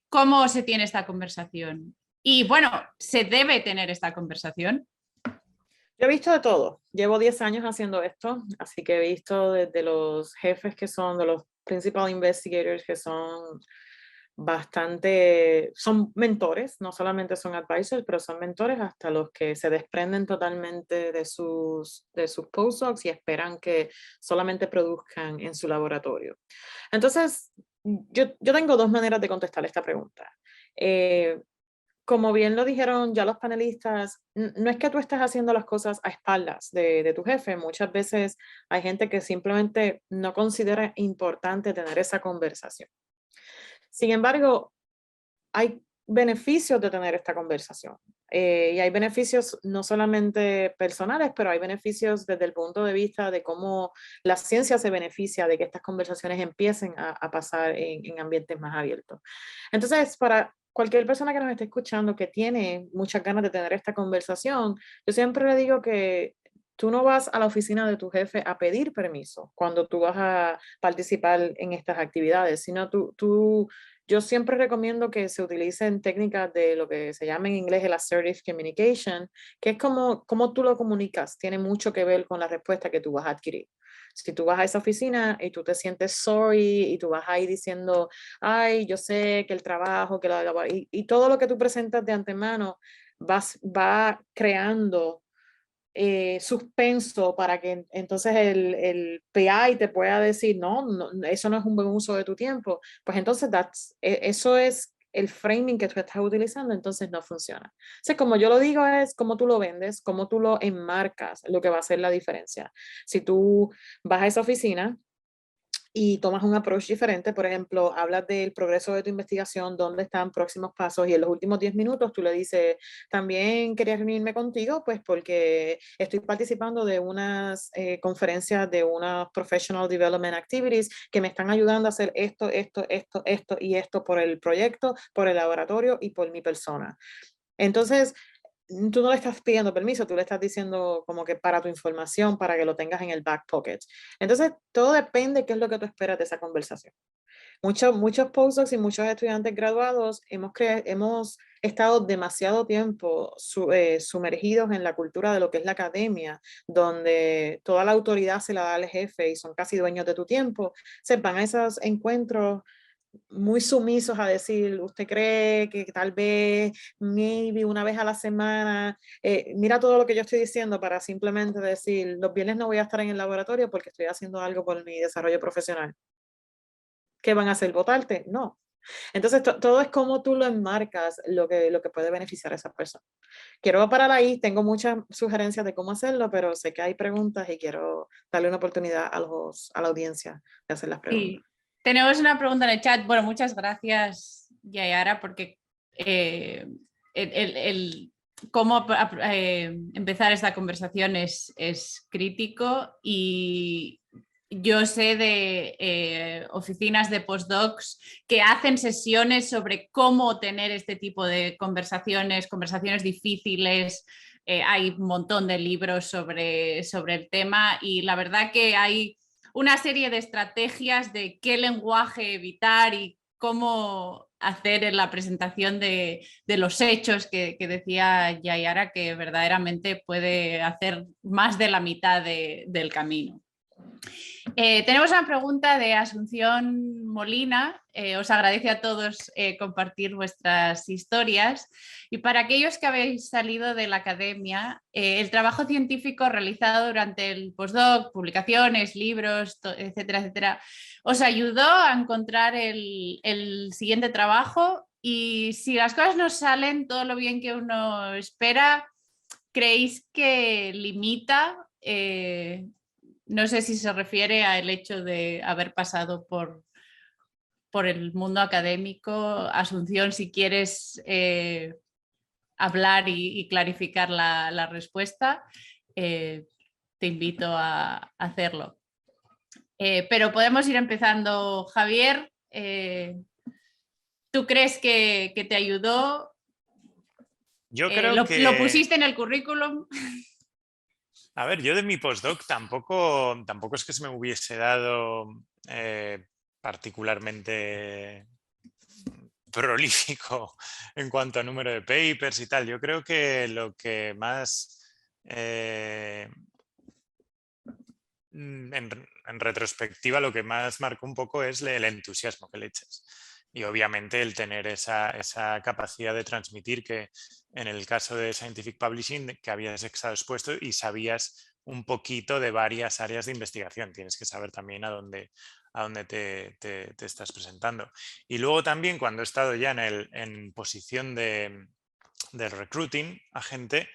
¿Cómo se tiene esta conversación? Y bueno, ¿se debe tener esta conversación? Yo he visto de todo. Llevo 10 años haciendo esto, así que he visto desde los jefes que son, de los principal investigators, que son son mentores, no solamente son advisors, pero son mentores, hasta los que se desprenden totalmente de sus postdocs y esperan que solamente produzcan en su laboratorio. Entonces, yo tengo dos maneras de contestar esta pregunta. Como bien lo dijeron ya los panelistas, no es que tú estés haciendo las cosas a espaldas de tu jefe. Muchas veces hay gente que simplemente no considera importante tener esa conversación. Sin embargo, hay beneficios de tener esta conversación. Y hay beneficios no solamente personales, pero hay beneficios desde el punto de vista de cómo la ciencia se beneficia de que estas conversaciones empiecen a pasar en ambientes más abiertos. Entonces, para cualquier persona que nos esté escuchando que tiene muchas ganas de tener esta conversación, yo siempre le digo que tú no vas a la oficina de tu jefe a pedir permiso cuando tú vas a participar en estas actividades, sino yo siempre recomiendo que se utilicen técnicas de lo que se llama en inglés el assertive communication, que es como tú lo comunicas, tiene mucho que ver con la respuesta que tú vas a adquirir. Si tú vas a esa oficina y tú te sientes sorry y tú vas ahí diciendo, ay, yo sé que el trabajo, y todo lo que tú presentas de antemano va creando suspenso para que entonces el PI te pueda decir, no, eso no es un buen uso de tu tiempo, pues entonces eso es el framing que tú estás utilizando, entonces no funciona. O sea, como yo lo digo, es cómo tú lo vendes, cómo tú lo enmarcas, lo que va a hacer la diferencia. Si tú vas a esa oficina y tomas un approach diferente, por ejemplo, hablas del progreso de tu investigación, dónde están próximos pasos, y en los últimos 10 minutos tú le dices, también quería reunirme contigo, pues porque estoy participando de unas conferencias de unas Professional Development Activities que me están ayudando a hacer esto y esto por el proyecto, por el laboratorio y por mi persona. Entonces, tú no le estás pidiendo permiso, tú le estás diciendo como que para tu información, para que lo tengas en el back pocket. Entonces, todo depende de qué es lo que tú esperas de esa conversación. Muchos postdocs y muchos estudiantes graduados hemos estado demasiado tiempo sumergidos en la cultura de lo que es la academia, donde toda la autoridad se la da al jefe y son casi dueños de tu tiempo. Se van a esos encuentros muy sumisos a decir, ¿usted cree que tal vez, maybe una vez a la semana, mira todo lo que yo estoy diciendo para simplemente decir, los viernes no voy a estar en el laboratorio porque estoy haciendo algo por mi desarrollo profesional? ¿Qué van a hacer? ¿Votarte? No. Entonces, todo es como tú lo enmarcas, lo que puede beneficiar a esa persona. Quiero parar ahí, tengo muchas sugerencias de cómo hacerlo, pero sé que hay preguntas y quiero darle una oportunidad a la audiencia de hacer las preguntas. Sí, tenemos una pregunta en el chat. Bueno, muchas gracias, Yayara, porque cómo empezar esta conversación es crítico, y yo sé de oficinas de postdocs que hacen sesiones sobre cómo tener este tipo de conversaciones difíciles. Hay un montón de libros sobre el tema, y la verdad que hay una serie de estrategias de qué lenguaje evitar y cómo hacer en la presentación de los hechos que decía Yayara, que verdaderamente puede hacer más de la mitad del camino. Tenemos una pregunta de Asunción Molina. Os agradece a todos compartir vuestras historias. Y para aquellos que habéis salido de la academia, el trabajo científico realizado durante el postdoc, publicaciones, libros, etcétera, etcétera, ¿os ayudó a encontrar el siguiente trabajo? Y si las cosas no salen todo lo bien que uno espera, ¿creéis que limita? No sé si se refiere al hecho de haber pasado por el mundo académico. Asunción, si quieres hablar y clarificar la respuesta, te invito a hacerlo. Pero podemos ir empezando. Javier, ¿tú crees que te ayudó? Yo creo ¿Lo que... pusiste en el currículum? A ver, yo de mi postdoc tampoco es que se me hubiese dado particularmente prolífico en cuanto a número de papers y tal. Yo creo que lo que más, en retrospectiva, lo que más marcó un poco es el entusiasmo que le echas. Y obviamente el tener esa capacidad de transmitir, que en el caso de Scientific Publishing, que habías estado expuesto y sabías un poquito de varias áreas de investigación. Tienes que saber también a dónde te estás presentando. Y luego también, cuando he estado ya en posición de recruiting a gente,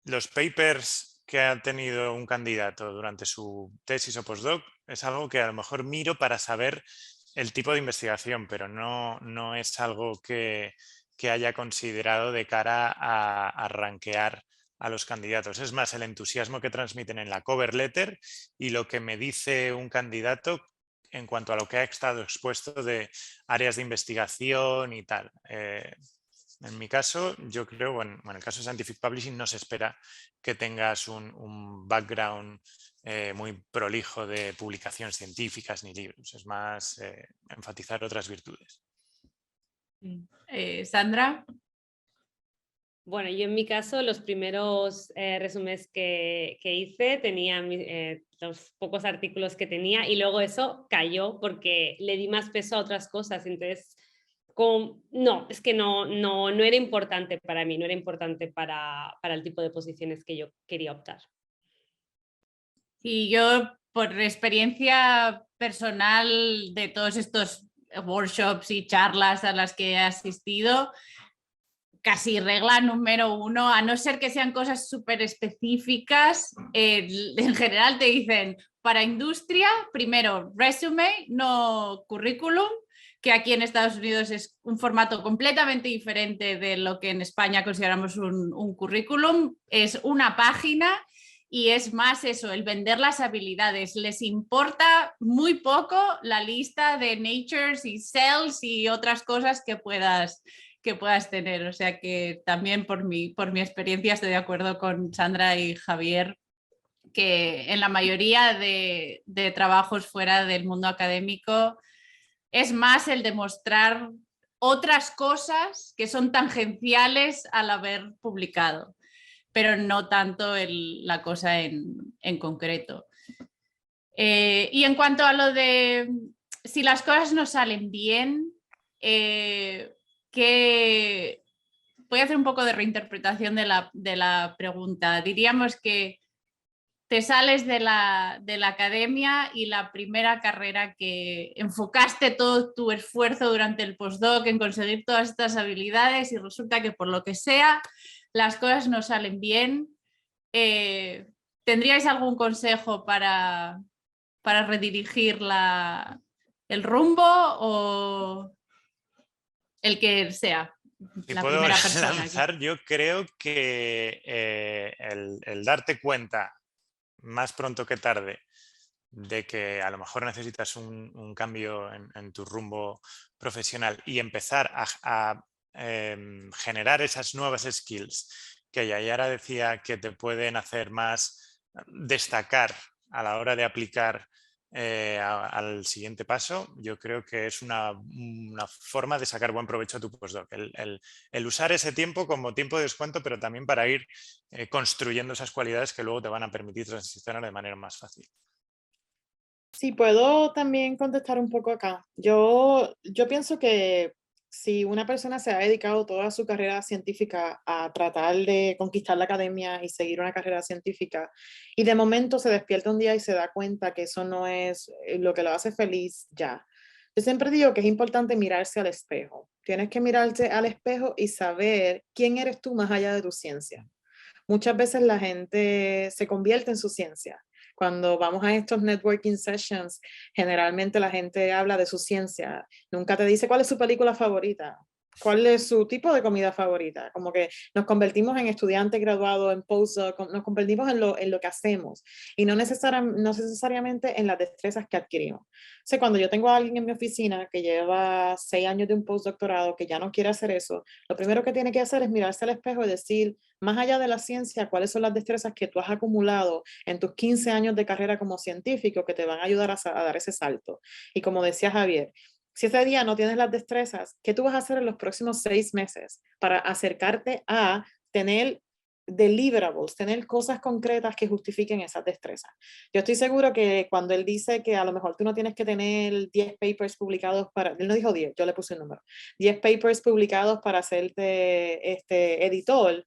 los papers que ha tenido un candidato durante su tesis o postdoc es algo que a lo mejor miro para saber el tipo de investigación, pero no es algo que haya considerado de cara a rankear a los candidatos. Es más el entusiasmo que transmiten en la cover letter y lo que me dice un candidato en cuanto a lo que ha estado expuesto de áreas de investigación y tal. En mi caso, yo creo, bueno, en el caso de Scientific Publishing no se espera que tengas un background muy prolijo de publicaciones científicas ni libros. Es más enfatizar otras virtudes. Sandra. Bueno, yo en mi caso los primeros resúmenes que hice tenía los pocos artículos que tenía, y luego eso cayó porque le di más peso a otras cosas. Entonces, es que no era importante para mí, no era importante para el tipo de posiciones que yo quería optar. Y yo, por experiencia personal de todos estos workshops y charlas a las que he asistido, casi regla número uno, a no ser que sean cosas súper específicas, en general te dicen, para industria, primero resume, no currículum, que aquí en Estados Unidos es un formato completamente diferente de lo que en España consideramos un currículum. Es una página y es más eso, el vender las habilidades. Les importa muy poco la lista de natures y cells y otras cosas que puedas tener. O sea que también por mi experiencia estoy de acuerdo con Sandra y Javier, que en la mayoría de trabajos fuera del mundo académico es más el demostrar otras cosas que son tangenciales al haber publicado, pero no tanto la cosa en concreto. Y en cuanto a lo de si las cosas no salen bien, que voy a hacer un poco de reinterpretación de la pregunta. Diríamos que te sales de la academia y la primera carrera que enfocaste todo tu esfuerzo durante el postdoc en conseguir todas estas habilidades y resulta que por lo que sea las cosas no salen bien. ¿Tendríais algún consejo para redirigir el rumbo o el que sea? Si La puedo primera persona lanzar, yo creo que el darte cuenta más pronto que tarde de que a lo mejor necesitas un cambio en tu rumbo profesional y empezar a generar esas nuevas skills que Yayara decía que te pueden hacer más destacar a la hora de aplicar al siguiente paso, yo creo que es una forma de sacar buen provecho a tu postdoc. El usar ese tiempo como tiempo de descuento, pero también para ir construyendo esas cualidades que luego te van a permitir transicionar de manera más fácil. Sí, puedo también contestar un poco acá. Yo pienso que si una persona se ha dedicado toda su carrera científica a tratar de conquistar la academia y seguir una carrera científica y de momento se despierta un día y se da cuenta que eso no es lo que lo hace feliz ya. Yo siempre digo que es importante mirarse al espejo. Tienes que mirarte al espejo y saber quién eres tú más allá de tu ciencia. Muchas veces la gente se convierte en su ciencia. Cuando vamos a estos networking sessions, generalmente la gente habla de su ciencia. Nunca te dice cuál es su película favorita, cuál es su tipo de comida favorita. Como que nos convertimos en estudiantes graduados, en postdoc, nos convertimos en lo que hacemos y no necesariamente en las destrezas que adquirimos. O sea, cuando yo tengo a alguien en mi oficina que lleva 6 años de un postdoctorado, que ya no quiere hacer eso, lo primero que tiene que hacer es mirarse al espejo y decir, más allá de la ciencia, cuáles son las destrezas que tú has acumulado en tus 15 años de carrera como científico que te van a ayudar a dar ese salto. Y como decía Javier, si ese día no tienes las destrezas, ¿qué tú vas a hacer en los próximos 6 meses para acercarte a tener deliverables, tener cosas concretas que justifiquen esas destrezas? Yo estoy seguro que cuando él dice que a lo mejor tú no tienes que tener 10 papers publicados para, él no dijo 10, yo le puse el número, 10 papers publicados para hacerte editor,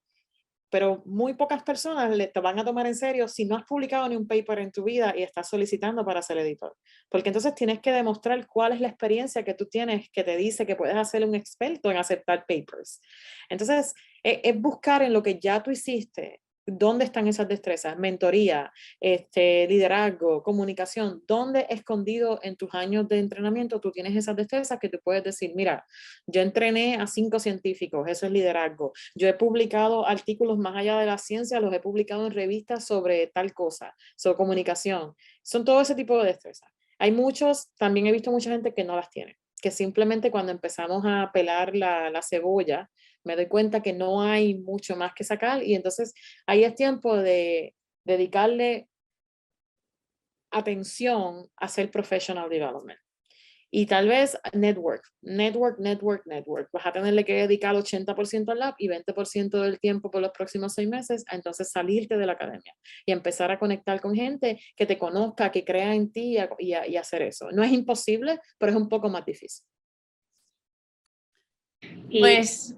pero muy pocas personas te van a tomar en serio si no has publicado ni un paper en tu vida y estás solicitando para ser editor. Porque entonces tienes que demostrar cuál es la experiencia que tú tienes que te dice que puedes ser un experto en aceptar papers. Entonces, es buscar en lo que ya tú hiciste, dónde están esas destrezas, mentoría, liderazgo, comunicación, dónde escondido en tus años de entrenamiento tú tienes esas destrezas que tú puedes decir, mira, yo entrené a 5 científicos, eso es liderazgo. Yo he publicado artículos más allá de la ciencia, los he publicado en revistas sobre tal cosa, sobre comunicación. Son todo ese tipo de destrezas. Hay muchos, también he visto mucha gente que no las tiene, que simplemente cuando empezamos a pelar la cebolla, me doy cuenta que no hay mucho más que sacar y entonces ahí es tiempo de dedicarle atención a hacer professional development. Y tal vez network. Vas a tenerle que dedicar 80% al lab y 20% del tiempo por los próximos 6 meses a entonces salirte de la academia y empezar a conectar con gente que te conozca, que crea en ti y hacer eso. No es imposible, pero es un poco más difícil. Pues,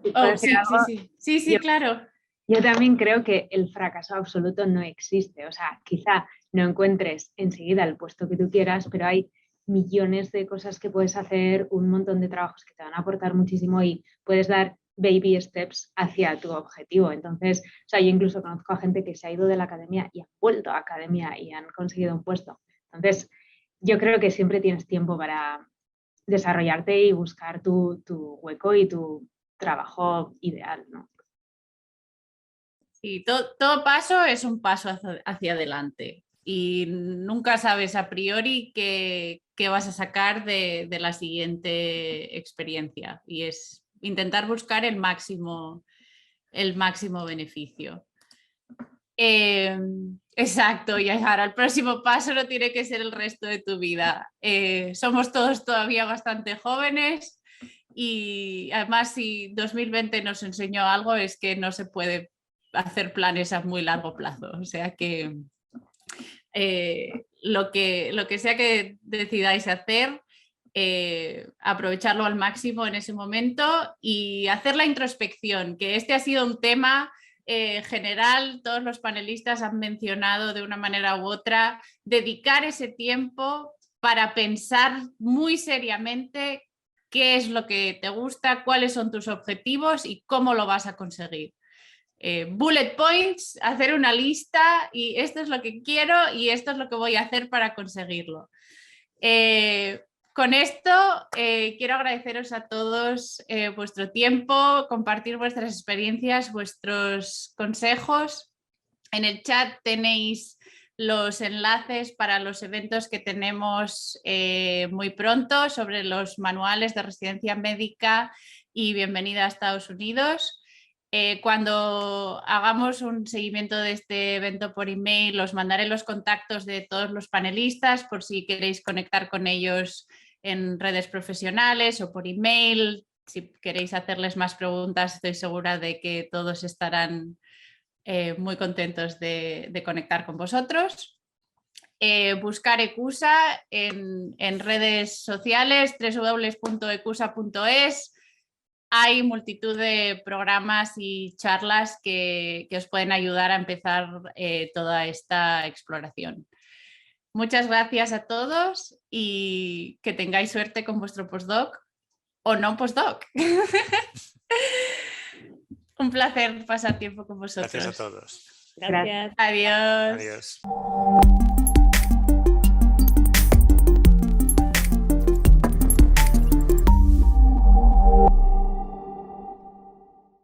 sí, claro. Yo también creo que el fracaso absoluto no existe. O sea, quizá no encuentres enseguida el puesto que tú quieras, pero hay millones de cosas que puedes hacer, un montón de trabajos que te van a aportar muchísimo y puedes dar baby steps hacia tu objetivo. Entonces, o sea, yo incluso conozco a gente que se ha ido de la academia y ha vuelto a academia y han conseguido un puesto. Entonces, yo creo que siempre tienes tiempo para desarrollarte y buscar tu hueco y tu trabajo ideal, ¿no? Sí, todo paso es un paso hacia adelante y nunca sabes a priori qué vas a sacar de la siguiente experiencia y es intentar buscar el máximo beneficio. Exacto, y ahora el próximo paso no tiene que ser el resto de tu vida. Somos todos todavía bastante jóvenes y además si 2020 nos enseñó algo es que no se puede hacer planes a muy largo plazo. O sea que lo que sea que decidáis hacer, aprovecharlo al máximo en ese momento y hacer la introspección, que este ha sido un tema general, todos los panelistas han mencionado de una manera u otra dedicar ese tiempo para pensar muy seriamente qué es lo que te gusta, cuáles son tus objetivos y cómo lo vas a conseguir. Bullet points, hacer una lista y esto es lo que quiero y esto es lo que voy a hacer para conseguirlo. Con esto quiero agradeceros a todos vuestro tiempo, compartir vuestras experiencias, vuestros consejos. En el chat tenéis los enlaces para los eventos que tenemos muy pronto sobre los manuales de residencia médica y bienvenida a Estados Unidos. Cuando hagamos un seguimiento de este evento por email, os mandaré los contactos de todos los panelistas por si queréis conectar con ellos en redes profesionales o por email. Si queréis hacerles más preguntas, estoy segura de que todos estarán muy contentos de conectar con vosotros. Buscar ECUSA en redes sociales, www.ecusa.es. Hay multitud de programas y charlas que os pueden ayudar a empezar toda esta exploración. Muchas gracias a todos y que tengáis suerte con vuestro postdoc o no postdoc. Un placer pasar tiempo con vosotros. Gracias a todos. Gracias. Adiós. Adiós.